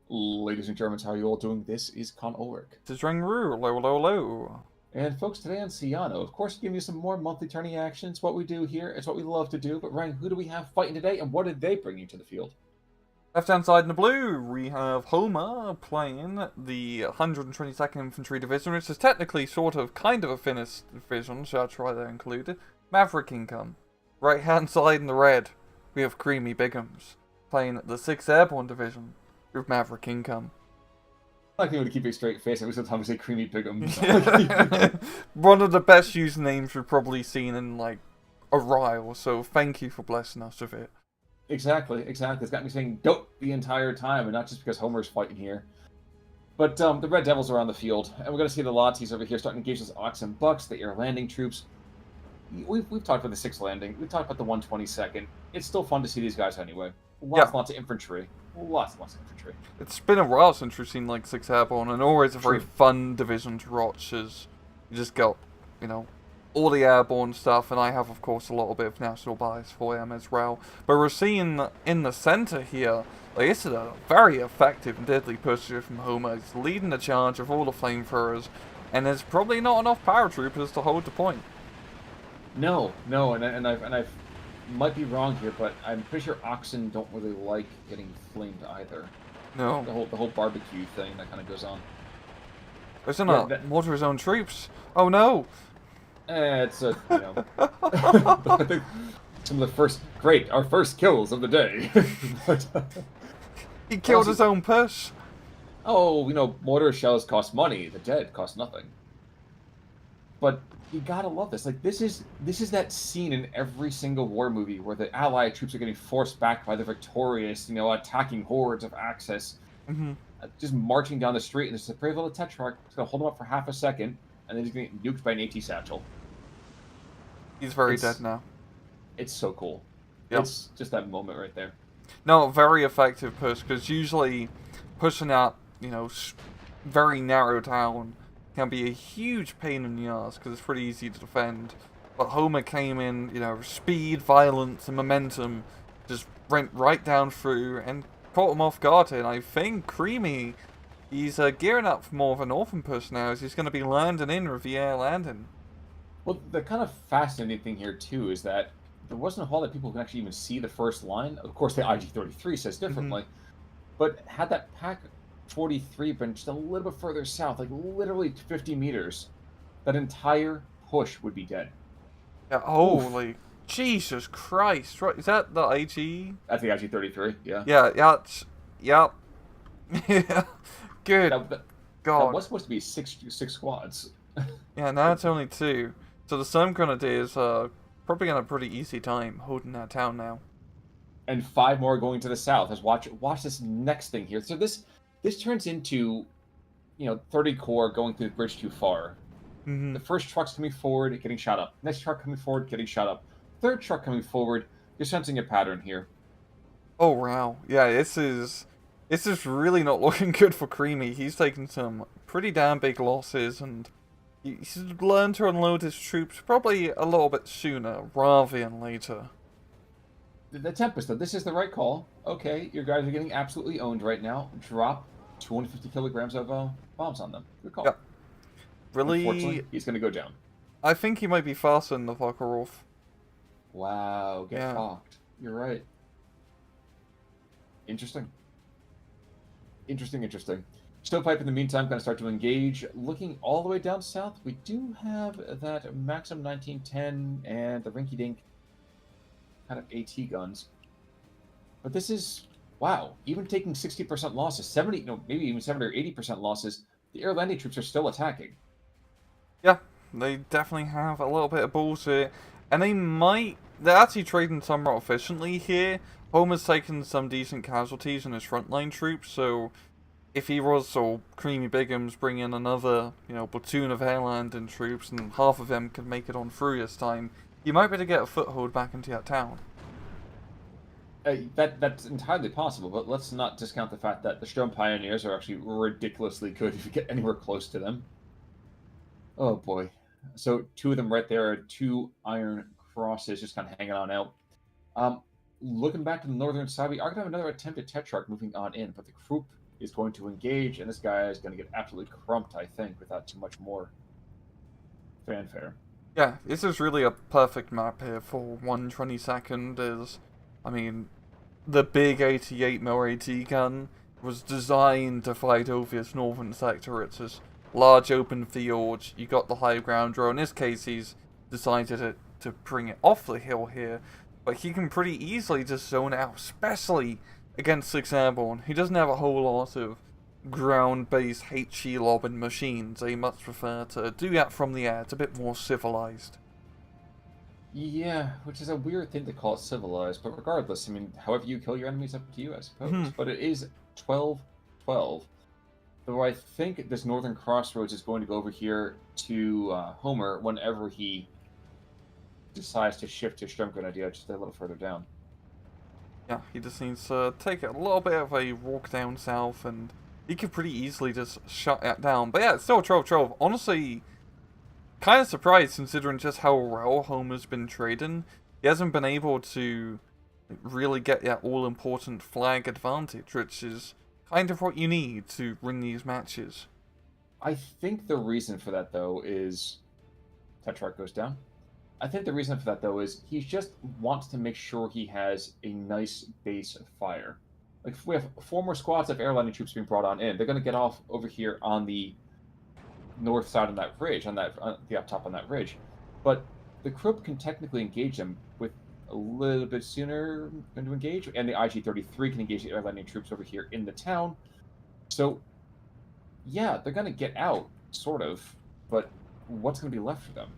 Ladies and Germans, how are you all doing? This is Con Ulrich. This is Ringru, low, low, low. And folks, today on Ciano, of course, giving you some more monthly tourney action. It's what we do here. It's what we love to do. But Ryan, who do we have fighting today, and what did they bring you to the field? Left hand side in the blue, we have Homer playing the 122nd Infantry Division, which is technically kind of a Finnish division, so I'll try to include it. Maverick Income. Right hand side in the red, we have Creamy Biggums playing the 6th Airborne Division with Maverick Income. I think I'm going to keep a straight face every time we say Creamy Biggums. One of the best usernames we've probably seen in like a while, so thank you for blessing us with it. Exactly. It's got me saying "dope" the entire time, and not just because Homer's fighting here. But the Red Devils are on the field, and we're going to see the Lotties over here starting to engage those Ox and Bucks, the air landing troops. We've talked about the 6th landing. We've talked about the 122nd. It's still fun to see these guys anyway. Lots of infantry. Lots of infantry. It's been a while since we've seen like 6 Airborne, and always a very fun division to watch, as you just got, all the airborne stuff, and I have, of course, a little bit of national bias for them as well. But we're seeing in the center here, like, this is a very effective and deadly push here from Homer. He's leading the charge of all the flamethrowers, and there's probably not enough paratroopers to hold the point. No, and I might be wrong here, but I'm pretty sure oxen don't really like getting flamed either. No. The whole barbecue thing that kind of goes on. Isn't more to his own troops? Oh no! It's a, I think some of our first kills of the day. He killed his own push. Oh, mortar shells cost money. The dead cost nothing. But you gotta love this. Like, this is that scene in every single war movie where the Allied troops are getting forced back by the victorious, attacking hordes of Axis. Mm-hmm. Just marching down the street, and there's a brave little Tetrarch. It's gonna hold him up for half a second, and then he's gonna get nuked by an AT satchel. He's dead now. It's so cool. Yep. It's just that moment right there. No, very effective push, because usually pushing out, very narrow town can be a huge pain in the ass, because it's pretty easy to defend. But Homer came in, speed, violence, and momentum, just went right down through and caught him off guard. And I think Creamy, he's gearing up for more of a northern push now, as he's going to be landing in with the air landing. Well, the kind of fascinating thing here, too, is that there wasn't a whole lot of people who could actually even see the first line. Of course, the IG-33 says differently. But had that Pack 43 been just a little bit further south, like literally 50 meters, that entire push would be dead. Yeah, holy Oof. Jesus Christ. Right, is that the IG? That's the IG-33, yeah. Yeah. Yeah. Good. God. That was supposed to be six squads. Yeah, now it's only 2. So the Storm Grenadiers are probably on a pretty easy time holding that town now. And 5 more going to the south. Watch this next thing here. So this turns into, 30 Corps going through the bridge too far. Mm-hmm. The first truck's coming forward, getting shot up. Next truck coming forward, getting shot up. Third truck coming forward. You're sensing a pattern here. Oh wow, yeah, this is really not looking good for Creamy. He's taken some pretty damn big losses, and he's learned to unload his troops probably a little bit sooner rather than later. The Tempest, though, this is the right call. Okay, your guys are getting absolutely owned right now. Drop 250 kilograms of bombs on them. Good call. Yep. Really? Unfortunately, he's going to go down. I think he might be faster than the Vakarov. Wow, get fucked. You're right. Interesting. Stovepipe, in the meantime, going to start to engage. Looking all the way down south, we do have that Maxim 1910 and the rinky-dink kind of AT guns. But this is, wow, even taking 60% losses, 70, maybe even 70 or 80% losses, the air landing troops are still attacking. Yeah, they definitely have a little bit of balls here. And they're actually trading somewhat efficiently here. Homer's taken some decent casualties in his frontline troops, so if he was, or Creamy Biggums, bring in another, platoon of air landing troops, and half of them can make it on through this time, you might be able to get a foothold back into that town. That's entirely possible, but let's not discount the fact that the Sturm Pioneers are actually ridiculously good if you get anywhere close to them. Oh boy. So 2 of them right there are 2 Iron Crosses just kind of hanging on out. Looking back to the northern side, we are going to have another attempt at Tetrarch moving on in, but the group is going to engage, and this guy is going to get absolutely crumped, I think, without too much more fanfare. Yeah, this is really a perfect map here for 1/22nd. I mean, the big 88mm AT gun was designed to fight over this northern sector. It's this large open field. You got the high ground draw. In this case, he's decided to bring it off the hill here, but he can pretty easily just zone out, especially against 6 Airborne. He doesn't have a whole lot of ground-based HE lobbing machines. They much prefer to do that from the air. It's a bit more civilized. Yeah, which is a weird thing to call it civilized, but regardless, I mean, however you kill your enemies, up to you, I suppose. But it is 12-12. Though I think this northern crossroads is going to go over here to Homer whenever he decides to shift his Strum Grenadier just a little further down. Yeah, he just needs to take a little bit of a walk down south, and he could pretty easily just shut that down. But yeah, it's still 12-12. Honestly, kind of surprised considering just how well Homer's been trading. He hasn't been able to really get that all-important flag advantage, which is kind of what you need to win these matches. I think the reason for that, though, is Tetrarch goes down. I think the reason for that, though, is he just wants to make sure he has a nice base of fire. Like, if we have 4 more squads of air landing troops being brought on in, they're going to get off over here on the north side of that ridge, on the up top on that ridge. But the Krupp can technically engage them with a little bit sooner going to engage, and the IG-33 can engage the air landing troops over here in the town. So, yeah, they're going to get out, sort of, but what's going to be left for them?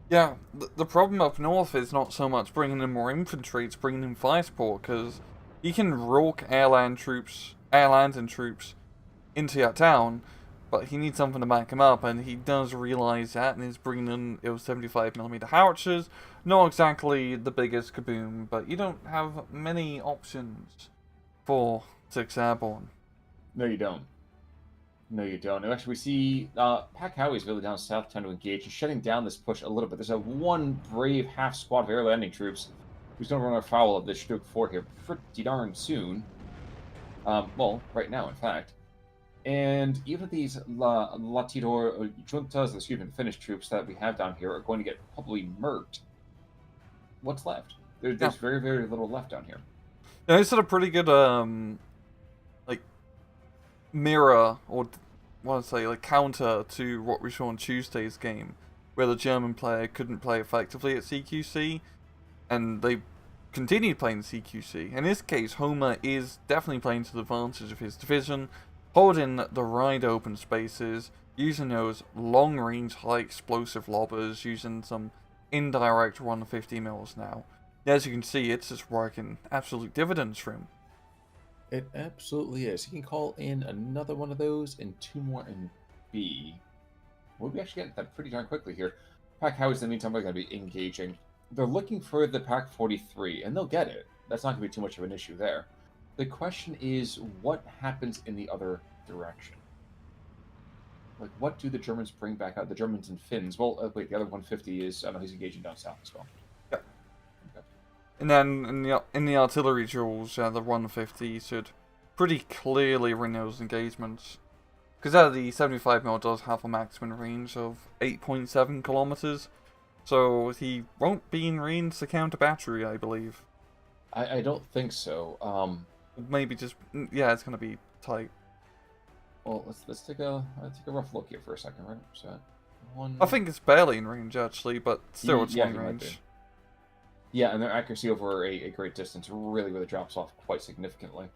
Yeah, the problem up north is not so much bringing in more infantry, it's bringing in fire support, because he can rook air landing troops into that town, but he needs something to back him up, and he does realize that, and is bringing in 75mm howitzers. Not exactly the biggest kaboom, but you don't have many options for 6 Airborne. No, you don't. No, you don't. And actually, we see Pack Howie's really down south trying to engage. He's shutting down this push a little bit. There's a one brave half squad of air landing troops who's going to run afoul of this Stuk 4 here pretty darn soon. Well, right now, in fact. And even these Latidor Juntas, excuse me, Finnish troops that we have down here are going to get probably murked. What's left? There's very, very little left down here. Yeah, it's a pretty good, mirror, or want to say, counter to what we saw on Tuesday's game, where the German player couldn't play effectively at CQC, and they continued playing CQC. In this case, Homer is definitely playing to the advantage of his division, holding the right open spaces, using those long-range, high-explosive lobbers, using some indirect 150 mils now. As you can see, it's just working absolute dividends for him. It absolutely is. He can call in another one of those and 2 more in B. We'll be actually getting that pretty darn quickly here. Pack Howies, in the meantime, are going to be engaging. They're looking for the Pack 43, and they'll get it. That's not going to be too much of an issue there. The question is, what happens in the other direction? Like, what do the Germans bring back out? The Germans and Finns. Well, wait, the other 150 is, I know he's engaging down south as well. Yeah. Okay. And then in the artillery duels, the 150 should pretty clearly win those engagements. Because the 75mm does have a maximum range of 8.7 kilometers, so he won't be in range to counter battery, I believe. I don't think so. Maybe just, yeah, it's gonna be tight. Well, let's take a rough look here for a second, right? So, I think it's barely in range actually, but still it's long range. Yeah, and their accuracy over a great distance really drops off quite significantly.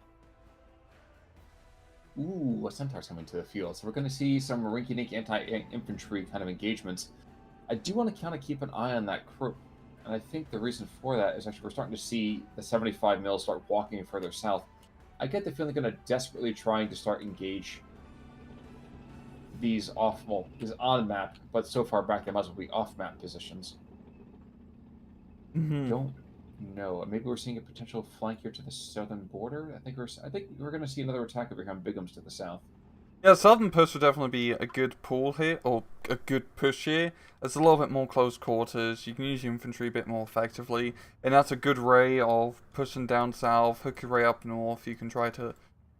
Ooh, a Centaur's coming to the field, so we're going to see some rinky-dink anti-infantry kind of engagements. I do want to kind of keep an eye on that Krupp, and I think the reason for that is actually we're starting to see the 75 mils start walking further south. I get the feeling they're going to desperately trying to start engage these these on-map, but so far back they might as well be off-map positions. Don't know. Maybe we're seeing a potential flank here to the southern border. I think we're going to see another attack over here on Biggums to the south. Yeah, southern push would definitely be a good pull here, or a good push here. It's a little bit more close quarters. You can use your infantry a bit more effectively, and that's a good way of pushing down south, hook your way up north. You can try to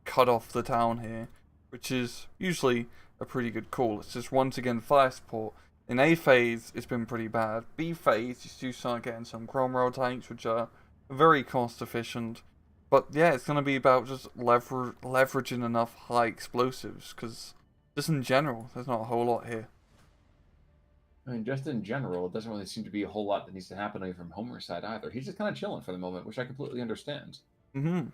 cut off the town here. which is usually a pretty good call. It's just once again fire support. In A phase, it's been pretty bad. B phase, you do start getting some Cromwell tanks, which are very cost efficient. But yeah, it's going to be about just leveraging enough high explosives, because just in general, there's not a whole lot here. I mean, just in general, it doesn't really seem to be a whole lot that needs to happen away from Homer's side either. He's just kind of chilling for the moment, which I completely understand. Mm-hmm.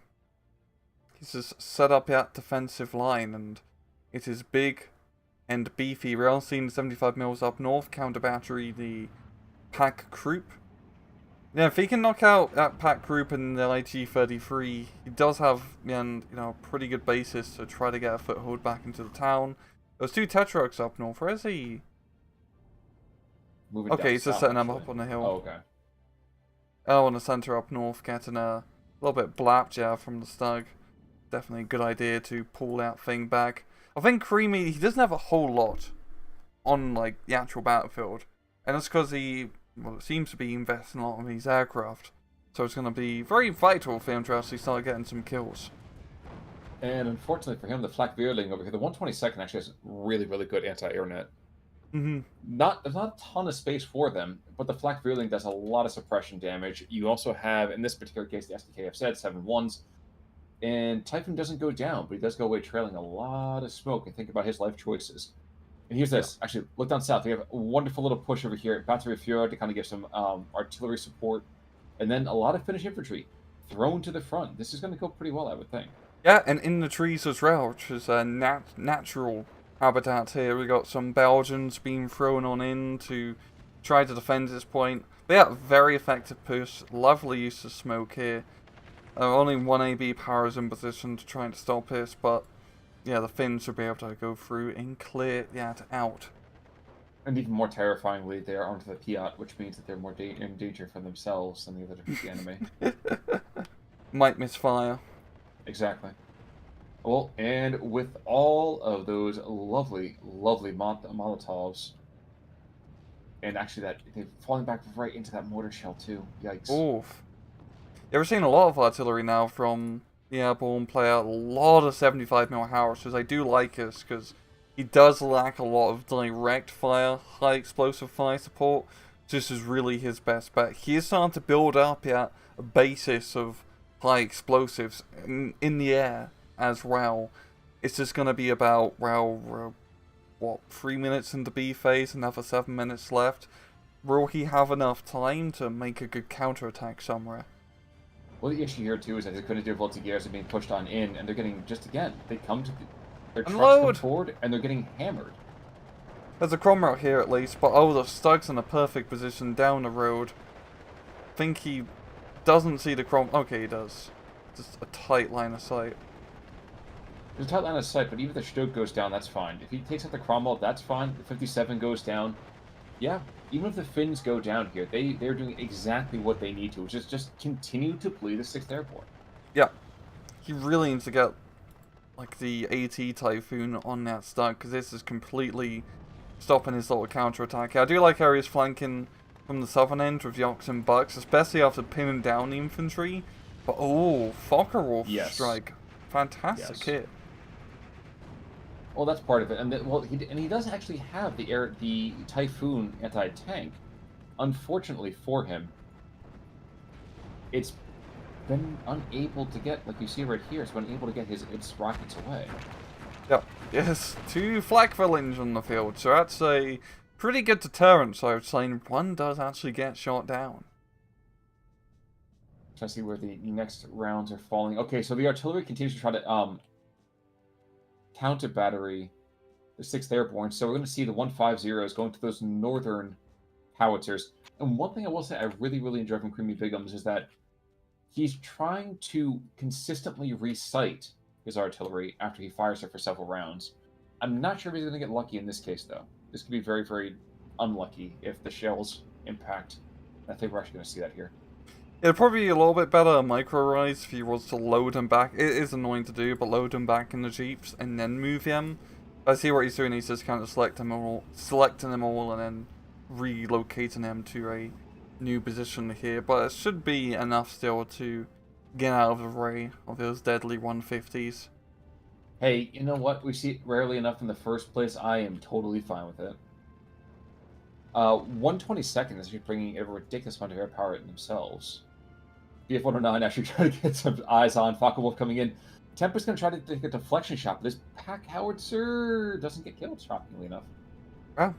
He's just set up that defensive line, and it is big and beefy. We're all seeing 75 mils up north, counter battery the pack group. Yeah, if he can knock out that pack group in the IG-33, he does have, pretty good basis to try to get a foothold back into the town. There's 2 Tetrarchs up north. Where is he? Moving Okay, down he's just south, setting them actually. up on the hill. Oh, okay. Oh, on the center up north, getting a little bit blapjaw from the Stug. Definitely a good idea to pull that thing back. I think Creamy, he doesn't have a whole lot on, like, the actual battlefield. And that's because he, well, it seems to be investing a lot in these aircraft. So it's going to be very vital for him to actually start getting some kills. And unfortunately for him, the Flak Veerling over here, the 122nd actually has really, really good anti-air net. Mm-hmm. There's not a ton of space for them, but the Flak Veerling does a lot of suppression damage. You also have, in this particular case, the SDK have said 7-1s. And Typhoon doesn't go down, but he does go away trailing a lot of smoke. And think about his life choices. And here's this. Actually, look down south. We have a wonderful little push over here at Battery Fjord to kind of give some artillery support. And then a lot of Finnish infantry thrown to the front. This is going to go pretty well, I would think. Yeah, and in the trees as well, which is a natural habitat here. We got some Belgians being thrown on in to try to defend this point. But yeah, very effective push. Lovely use of smoke here. Only one AB power is in position to try and stop this, but yeah, the Finns will be able to go through and clear that out. And even more terrifyingly, they are onto the Piat, which means that they're more in danger for themselves than the other enemy. Might misfire. Exactly. Well, and with all of those lovely, lovely Molotovs, and actually they're falling back right into that mortar shell too. Yikes. Oof. Yeah, we're seeing a lot of artillery now from the airborne player. A lot of 75mm howitzers. I do like this because he does lack a lot of direct fire, high explosive fire support. This is really his best bet. He is starting to build up a basis of high explosives in the air as well. It's just going to be about, what, 3 minutes into B phase, another 7 minutes left. Will he have enough time to make a good counterattack somewhere? Well, the issue here too is that his Grenadier Voltigeurs are being pushed on in, and they're getting, just again, they come to their trucks come forward, and they're getting hammered. There's a Cromwell here at least, but oh, the Stug's in a perfect position down the road. I think he doesn't see the Cromwell. Okay, he does. Just a tight line of sight. There's a tight line of sight, but even if the Stug goes down, that's fine. If he takes out the Cromwell, that's fine. The 57 goes down. Yeah, even if the Finns go down here, they're doing exactly what they need to, which is just continue to bleed the 6th Airborne. Yeah. He really needs to get, like, the AT Typhoon on that Stug, because this is completely stopping his little counterattack. I do like how he's flanking from the southern end with the Ox and Bucks, especially after pinning down the infantry. But, oh, Focke-Wulf strike. Fantastic hit. Well, that's part of it, and he does actually have the Typhoon anti-tank. Unfortunately for him, it's been unable to get, like you see right here, it's been able to get its rockets away. Yep. Yes, 2 flak villains on the field, so that's a pretty good deterrent. So I would say one does actually get shot down. Trying to see where the next rounds are falling. Okay, so the artillery continues to try to counter battery the 6th Airborne. So we're going to see the 150s going to those northern howitzers. And one thing I will say I really, really enjoy from Creamy Biggums is that he's trying to consistently recite his artillery after he fires it for several rounds. I'm not sure if he's going to get lucky in this case, though. This could be very, very unlucky if the shells impact. I think we're actually going to see that here. It'd probably be a little bit better micro-rise if he was to load him back. It is annoying to do, but load him back in the Jeeps and then move him. I see what he's doing. He's just kind of selecting them all and then relocating them to a new position here. But it should be enough still to get out of the way of those deadly 150s. Hey, you know what? We see it rarely enough in the first place. I am totally fine with it. 122nd is actually bringing a ridiculous amount of air power in themselves. BF-109 actually trying to get some eyes on Focke-Wulf coming in. Tempest's going to try to take a deflection shot, but this pack howitzer doesn't get killed, shockingly enough. Well,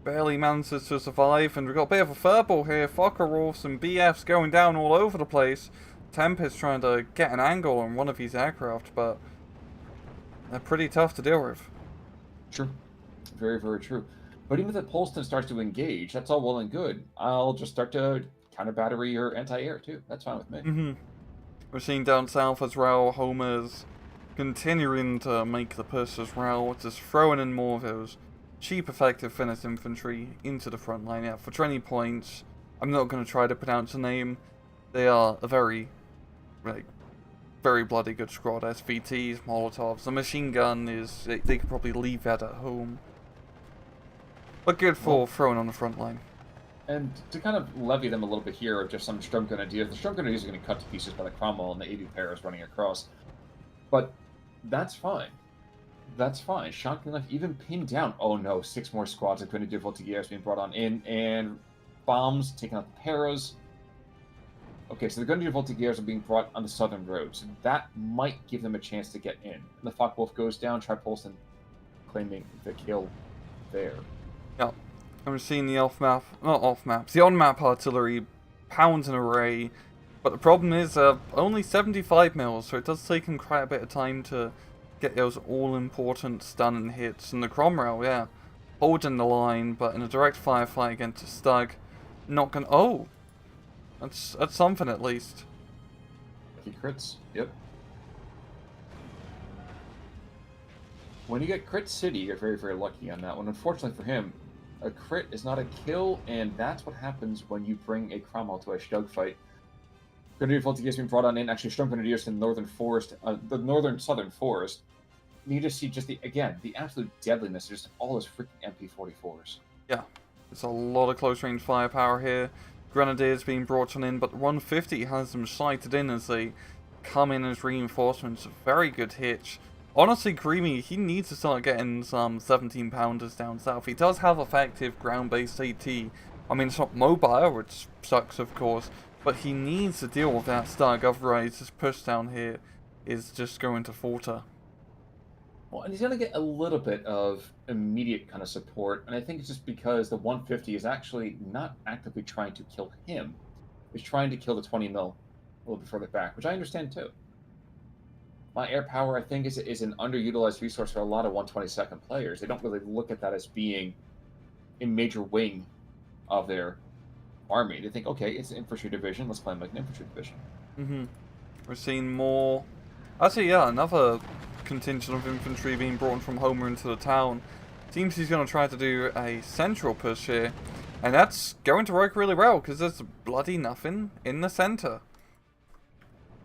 barely manages to survive, and we've got a bit of a furball here. Focke-Wulfs and BFs going down all over the place. Tempest trying to get an angle on one of his aircraft, but they're pretty tough to deal with. True. Very, very true. But even if the Polston starts to engage, that's all well and good. I'll just start to counter battery or anti-air, too. That's fine with me. We're seeing down south as well, Homer's continuing to make the push as well, just throwing in more of those cheap, effective Finnish infantry into the front line. Yeah, for 20 points, I'm not going to try to pronounce the name. They are a very bloody good squad. SVTs, Molotovs. The machine gun is, they could probably leave that at home. But good for throwing on the front line. And to kind of levy them a little bit here of just some Sturmgrenadiers, the Sturmgrenadiers are going to cut to pieces by the Cromwell and the 80 pairs running across. But that's fine. That's fine. Shockingly enough, even pinned down. Oh no, 6 more squads of Grenadier Voltigeurs being brought on in, and bombs taking out the Paras. Okay, so the Grenadier Voltigeurs are being brought on the southern road, so that might give them a chance to get in. And the Focke-Wulf goes down, Tripolson claiming the kill there. Yep. And we're seeing the the on-map artillery pounds an array. But the problem is, only 75 mils, so it does take him quite a bit of time to get those all-important stunning hits. And the Cromwell, yeah, holding the line, but in a direct firefight against a Stug, not gonna... Oh! That's something at least. He crits, yep. When you get crit city, you're very, very lucky on that one. Unfortunately for him, a crit is not a kill, and that's what happens when you bring a Cromwell to a Stug fight. Grenadier Voltigeurs being brought on in, actually Storm Grenadiers in the northern forest, the northern southern forest. And you just see the absolute deadliness of just all those freaking MP-44s. Yeah, there's a lot of close range firepower here. Grenadiers being brought on in, but 150 has them sighted in as they come in as reinforcements. A very good hitch. Honestly, Creamy, he needs to start getting some 17-pounders down south. He does have effective ground-based AT. I mean, it's not mobile, which sucks, of course, but he needs to deal with that Stug, otherwise his push down here is just going to falter. Well, and he's going to get a little bit of immediate kind of support, and I think it's just because the 150 is actually not actively trying to kill him. He's trying to kill the 20 mil a little bit further back, which I understand too. My air power, I think, is an underutilized resource for a lot of 122nd players. They don't really look at that as being a major wing of their army. They think, okay, it's an infantry division, let's play them like an infantry division. We're seeing more... Actually, yeah, another contingent of infantry being brought from Homer into the town. Seems he's going to try to do a central push here, and that's going to work really well, because there's bloody nothing in the center.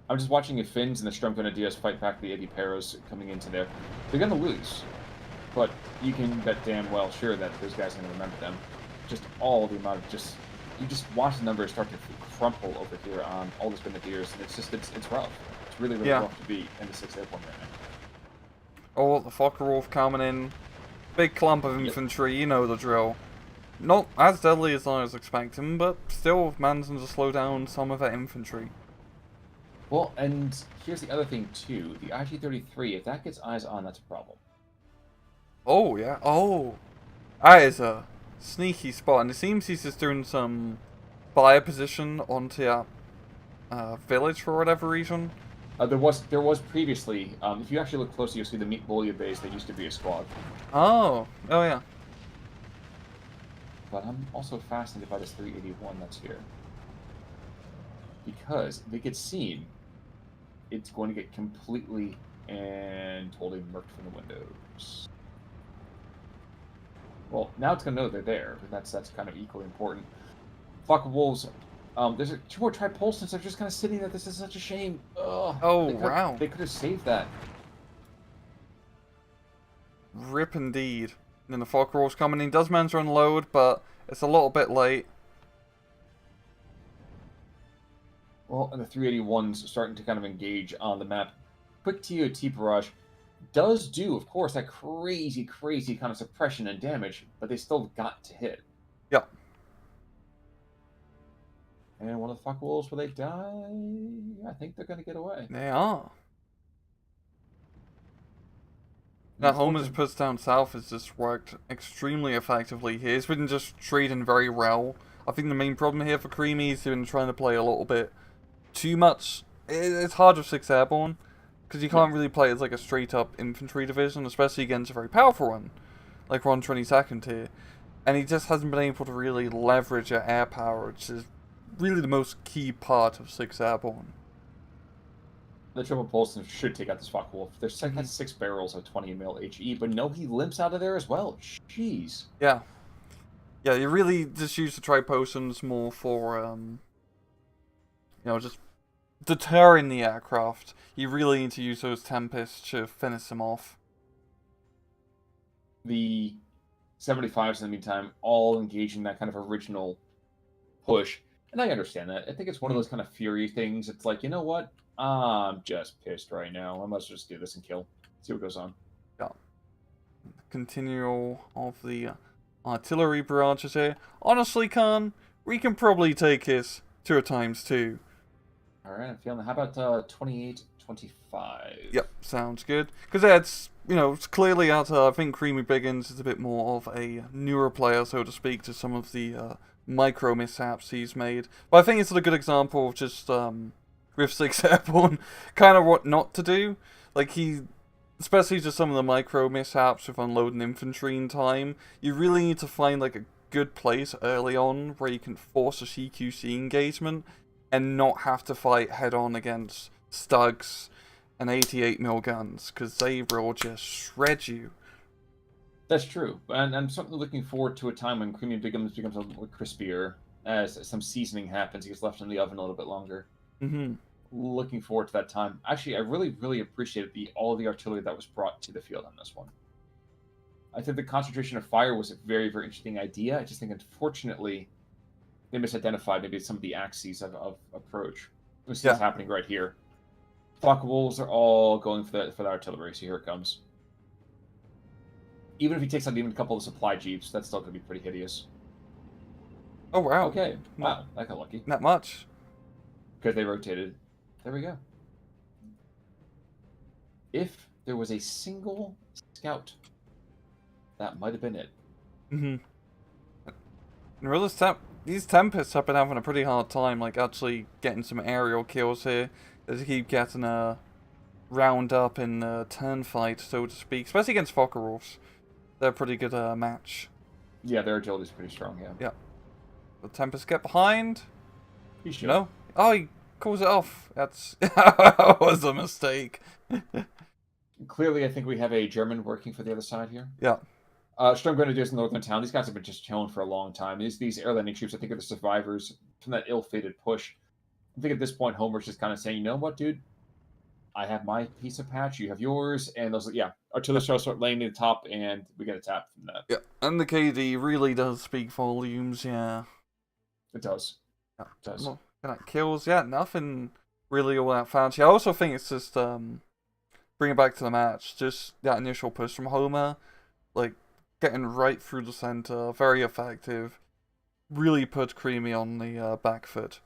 I'm just watching the Finns and the Sturmgrenadiers fight back the 80 Paras coming into there. They're going to lose, but you can bet damn well sure that those guys are going to remember them. Just all the amount of you just watch the numbers start to crumple over here on all those Grenadiers, and it's rough. It's really, really rough to be in the 6th Airborne right now. Oh, the Focke-Wulf coming in. Big clump of infantry, you know the drill. Not as deadly as I was expecting, but still managing to slow down some of that infantry. Well, and here's the other thing, too. The IG-33, if that gets eyes on, that's a problem. Oh, yeah. Oh. That is a sneaky spot, and it seems he's just doing some fire position onto that village for whatever reason. There was previously, if you actually look closely, you'll see the Meat Bolia base that used to be a squad. Oh yeah. But I'm also fascinated by this 381 that's here. Because if it gets seen, it's going to get completely and totally murked from the windows. Well, now it's going to know they're there, but that's kind of equally important. Focke-Wulfs, there's 2 more Tripolsons that are just kind of sitting there. This is such a shame. Ugh, wow. They could have saved that. Rip indeed. And then the Focke-Wulf's coming in. Does manage to unload, but it's a little bit late. Well, and the 381's starting to kind of engage on the map. Quick TOT barrage. does do, of course, that crazy, crazy kind of suppression and damage, but they still got to hit. Yep. And one of the fuck wolves, will they die? I think they're going to get away. They are. That Homer's push down south has just worked extremely effectively here. He's been just trading very well. I think the main problem here for Creamy is he's been trying to play a little bit too much. It's hard with 6 Airborne, because you can't really play it as like a straight up infantry division, especially against a very powerful one, like we're on 22nd here. And he just hasn't been able to really leverage your air power, which is really the most key part of 6 Airborne. The triple Polson should take out this fuck wolf. There's has 6 barrels of 20 mil HE, but no, he limps out of there as well. Jeez. Yeah. Yeah, you really just use the tri-potions more for, you know, just deterring the aircraft. You really need to use those Tempests to finish them off. The 75s, in the meantime, all engaging that kind of original push. And I understand that. I think it's one of those kind of fury things. It's like, you know what? I'm just pissed right now. I must just do this and kill. See what goes on. Yeah. Continual of the artillery barrages here. Honestly, Khan, we can probably take this to a ×2. Alright, I'm feeling that. How about 28-25? Yep, sounds good. Because that's, you know, it's clearly out. I think Creamy Biggums is a bit more of a newer player, so to speak, to some of the micro mishaps he's made. But I think it's a good example of just, with 6 Airborne, kind of what not to do. Like, especially just some of the micro mishaps with unloading infantry in time, you really need to find, like, a good place early on where you can force a CQC engagement and not have to fight head-on against Stugs and 88mm guns, because they will just shred you. That's true, and I'm certainly looking forward to a time when Creamy Biggums becomes a little crispier, as some seasoning happens. He gets left in the oven a little bit longer. Mm-hmm. Looking forward to that time. Actually, I really appreciated all the artillery that was brought to the field on this one. I think the concentration of fire was a very interesting idea. I just think, unfortunately, they misidentified maybe some of the axes of approach. We see this happening right here. Fuck wolves are all going for the artillery, so here it comes. Even if he takes out even a couple of supply jeeps, that's still going to be pretty hideous. Oh, wow. Okay. Wow, that got lucky. Not much. Because they rotated. There we go. If there was a single scout, that might have been it. Mm-hmm. And these Tempests have been having a pretty hard time, like, actually getting some aerial kills here. As they keep getting round up in the turn fight, so to speak. Especially against Focke-Wulfs. They're a pretty good match. Yeah, their agility's pretty strong, yeah. Yeah. The Tempests get behind. He should. No? Oh, he calls it off. That was a mistake. Clearly, I think we have a German working for the other side here. Yeah. Sturmgrenadiers in Northern Town. These guys have been just chilling for a long time. These air landing troops, I think, are the survivors from that ill-fated push. I think at this point, Homer's just kind of saying, you know what, dude? I have my piece of patch, you have yours, and those, artillery shells start laying in the top, and we get a tap from that. Yeah, and the KD really does speak volumes, yeah. It does. Yeah. It does. Well, that kills, nothing really all that fancy. I also think it's just, bring it back to the match, just that initial push from Homer, like, getting right through the center, very effective, really put Creamy on the back foot.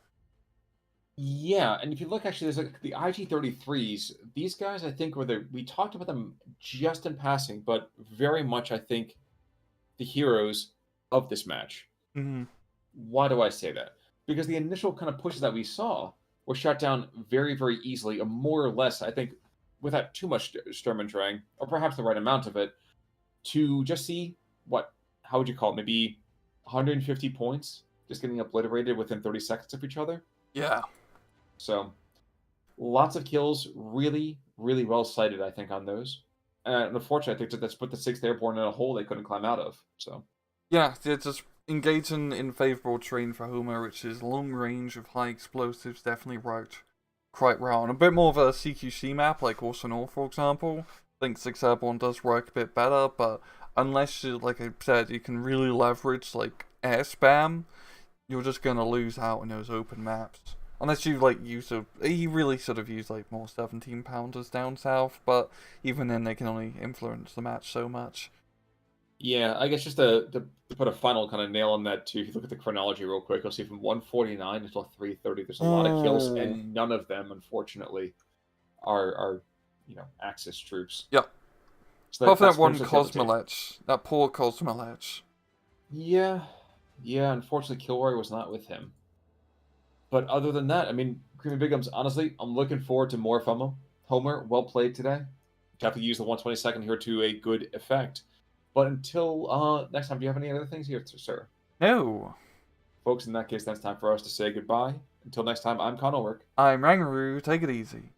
Yeah, and if you look, actually, there's the IG-33s. These guys, I think, we talked about them just in passing, but very much, I think, the heroes of this match. Mm-hmm. Why do I say that? Because the initial kind of pushes that we saw were shot down very easily, or more or less, I think, without too much Sturmdrang, or perhaps the right amount of it, to just see, how would you call it, maybe 150 points just getting obliterated within 30 seconds of each other? Yeah. So, lots of kills, really well sighted, I think, on those. And unfortunately, I think that's put the 6th Airborne in a hole they couldn't climb out of. So, yeah, it's just engaging in favourable terrain for Homer, which is long range with high explosives, definitely worked quite well. And a bit more of a CQC map, like Orson North, for example. I think 6 Airborne does work a bit better, but unless, like I said, you can really leverage, like, air spam, you're just going to lose out in those open maps. Unless you like use he really sort of used like more 17-pounders down south, but even then they can only influence the match so much. Yeah, I guess just to put a final kind of nail on that too, if you look at the chronology real quick, you'll see from 149 until 330, there's a lot of kills, Ooh. and none of them, unfortunately, are Axis troops. Yep. So Apart from that's that one pretty much the other two. Cosmolet. That poor Cosmolet. Yeah, yeah. Unfortunately, Kilroy was not with him. But other than that, I mean, Creamy Biggums, honestly, I'm looking forward to more from him. Homer, well played today. Definitely use the 122nd here to a good effect. But until next time, do you have any other things here, sir? No. Folks, in that case, then it's time for us to say goodbye. Until next time, I'm Conor Work. I'm Rangaroo. Take it easy.